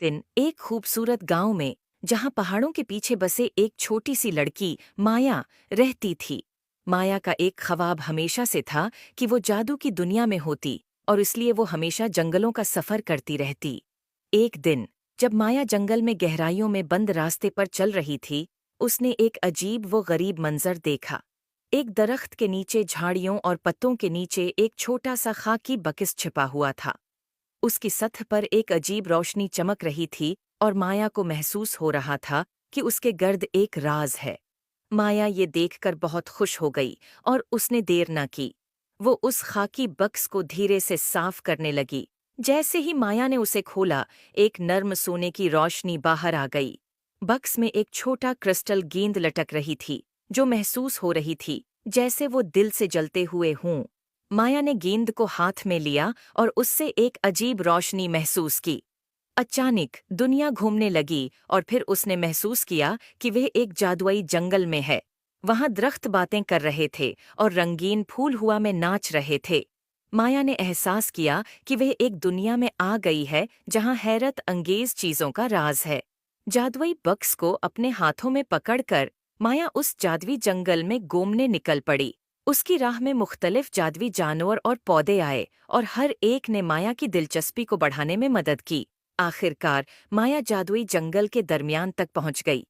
दिन एक खूबसूरत गांव में, जहां पहाड़ों के पीछे बसे एक छोटी सी लड़की माया रहती थी। माया का एक ख्वाब हमेशा से था कि वो जादू की दुनिया में होती, और इसलिए वो हमेशा जंगलों का सफर करती रहती। एक दिन जब माया जंगल में गहराइयों में बंद रास्ते पर चल रही थी, उसने एक अजीब वो गरीब मंजर देखा। एक दरख्त के नीचे झाड़ियों और पत्तों के नीचे एक छोटा सा खाकी बक्स छिपा हुआ था। उसकी सतह पर एक अजीब रोशनी चमक रही थी, और माया को महसूस हो रहा था कि उसके गर्द एक राज है। माया ये देखकर बहुत खुश हो गई, और उसने देर न की। वो उस खाकी बक्स को धीरे से साफ करने लगी। जैसे ही माया ने उसे खोला, एक नर्म सोने की रोशनी बाहर आ गई। बक्स में एक छोटा क्रिस्टल गेंद लटक रही थी, जो महसूस हो रही थी जैसे वो दिल से जलते हुए हों। माया ने गेंद को हाथ में लिया और उससे एक अजीब रोशनी महसूस की। अचानक दुनिया घूमने लगी, और फिर उसने महसूस किया कि वह एक जादुई जंगल में है। वहां दरख्त बातें कर रहे थे और रंगीन फूल हुआ में नाच रहे थे। माया ने एहसास किया कि वह एक दुनिया में आ गई है जहां हैरत अंगेज चीजों का राज है। जादुई बक्स को अपने हाथों में पकड़कर माया उस जादुई जंगल में घूमने निकल पड़ी। उसकी राह में मुख्तलिफ जादुई जानवर और पौधे आए, और हर एक ने माया की दिलचस्पी को बढ़ाने में मदद की। आखिरकार माया जादुई जंगल के दरमियान तक पहुंच गई।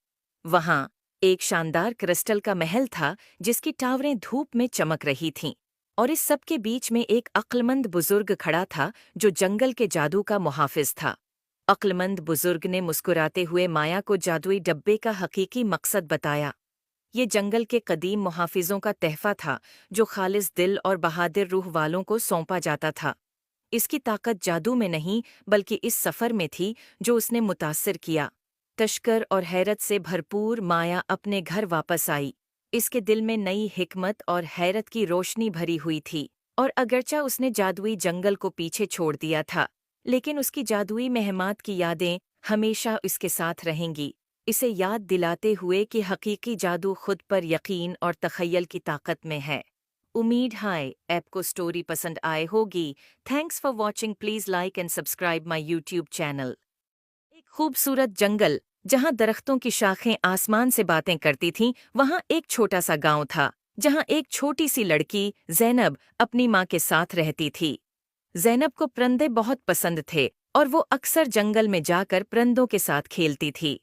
वहां एक शानदार क्रिस्टल का महल था, जिसकी टावरें धूप में चमक रही थीं। और इस सब के बीच में एक अक्लमंद बुजुर्ग खड़ा था, जो जंगल के जादू का मुहाफिज था। अक्लमंद बुजुर्ग ने मुस्कुराते हुए माया को जादुई डब्बे का हकीकी मकसद बताया। ये जंगल के कदीम मुहाफिजों का तहफा था, जो खालिस दिल और बहादुर रूह वालों को सौंपा जाता था। इसकी ताकत जादू में नहीं, बल्कि इस सफ़र में थी जो उसने मुतासिर किया। तश्कर और हैरत से भरपूर माया अपने घर वापस आई। इसके दिल में नई हिकमत और हैरत की रोशनी भरी हुई थी। और अगरचा उसने जादुई जंगल को पीछे छोड़ दिया था, लेकिन उसकी जादुई महमात की यादें हमेशा उसके साथ रहेंगी, इसे याद दिलाते हुए कि हकीकी जादू खुद पर यकीन और तख़य्युल की ताकत में है। उम्मीद है आपको स्टोरी पसंद आए होगी। Thanks for watching. Please like and subscribe my YouTube channel. एक खूबसूरत जंगल, जहां दरख्तों की शाखें आसमान से बातें करती थीं, वहां एक छोटा सा गांव था, जहां एक छोटी सी लड़की ज़ैनब अपनी माँ के साथ रहती थी। ज़ैनब को परिंदे बहुत पसंद थे, और वो अक्सर जंगल में जाकर परिंदों के साथ खेलती थी।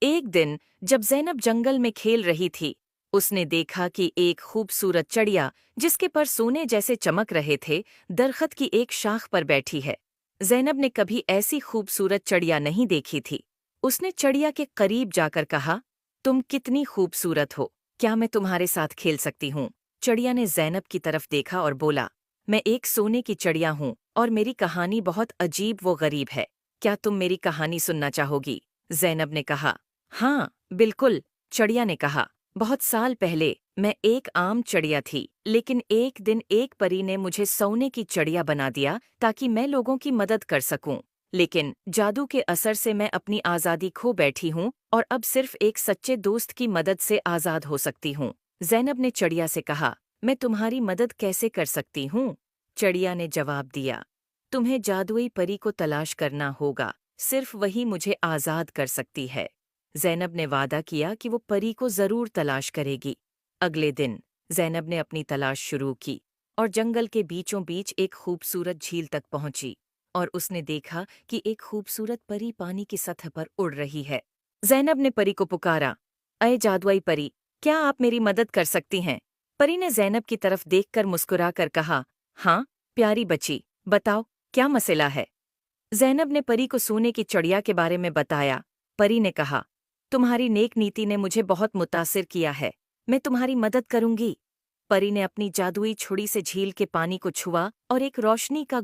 एक दिन जब ज़ैनब जंगल में खेल रही थी, उसने देखा कि एक खूबसूरत चिड़िया, जिसके पर सोने जैसे चमक रहे थे, दरख्त की एक शाख पर बैठी है। ज़ैनब ने कभी ऐसी खूबसूरत चिड़िया नहीं देखी थी। उसने चिड़िया के करीब जाकर कहा, तुम कितनी खूबसूरत हो, क्या मैं तुम्हारे साथ खेल सकती हूँ? चिड़िया ने ज़ैनब की तरफ देखा और बोला, मैं एक सोने की चिड़िया हूँ, और मेरी कहानी बहुत अजीब व गरीब है। क्या तुम मेरी कहानी सुनना चाहोगी? ज़ैनब ने कहा। हाँ, बिल्कुल, चिड़िया ने कहा। बहुत साल पहले मैं एक आम चिड़िया थी, लेकिन एक दिन एक परी ने मुझे सोने की चिड़िया बना दिया ताकि मैं लोगों की मदद कर सकूं। लेकिन जादू के असर से मैं अपनी आज़ादी खो बैठी हूँ, और अब सिर्फ एक सच्चे दोस्त की मदद से आज़ाद हो सकती हूँ। ज़ैनब ने चिड़िया से कहा, मैं तुम्हारी मदद कैसे कर सकती हूँ? चिड़िया ने जवाब दिया, तुम्हें जादुई परी को तलाश करना होगा, सिर्फ वही मुझे आज़ाद कर सकती है। ज़ैनब ने वादा किया कि वो परी को ज़रूर तलाश करेगी। अगले दिन ज़ैनब ने अपनी तलाश शुरू की, और जंगल के बीचों बीच एक खूबसूरत झील तक पहुंची, और उसने देखा कि एक खूबसूरत परी पानी की सतह पर उड़ रही है। ज़ैनब ने परी को पुकारा, अये जादुई परी, क्या आप मेरी मदद कर सकती हैं? परी ने ज़ैनब की तरफ देखकर मुस्कुराकर कहा, हाँ, प्यारी बच्ची, बताओ, क्या मसला है? ज़ैनब ने परी को सोने की चिड़िया के बारे में बताया। परी ने कहा, तुम्हारी नेक नीति ने मुझे बहुत मुतासिर किया है, मैं तुम्हारी मदद करूंगी। परी ने अपनी जादुई छुरी से झील के पानी को छुआ, और एक रोशनी का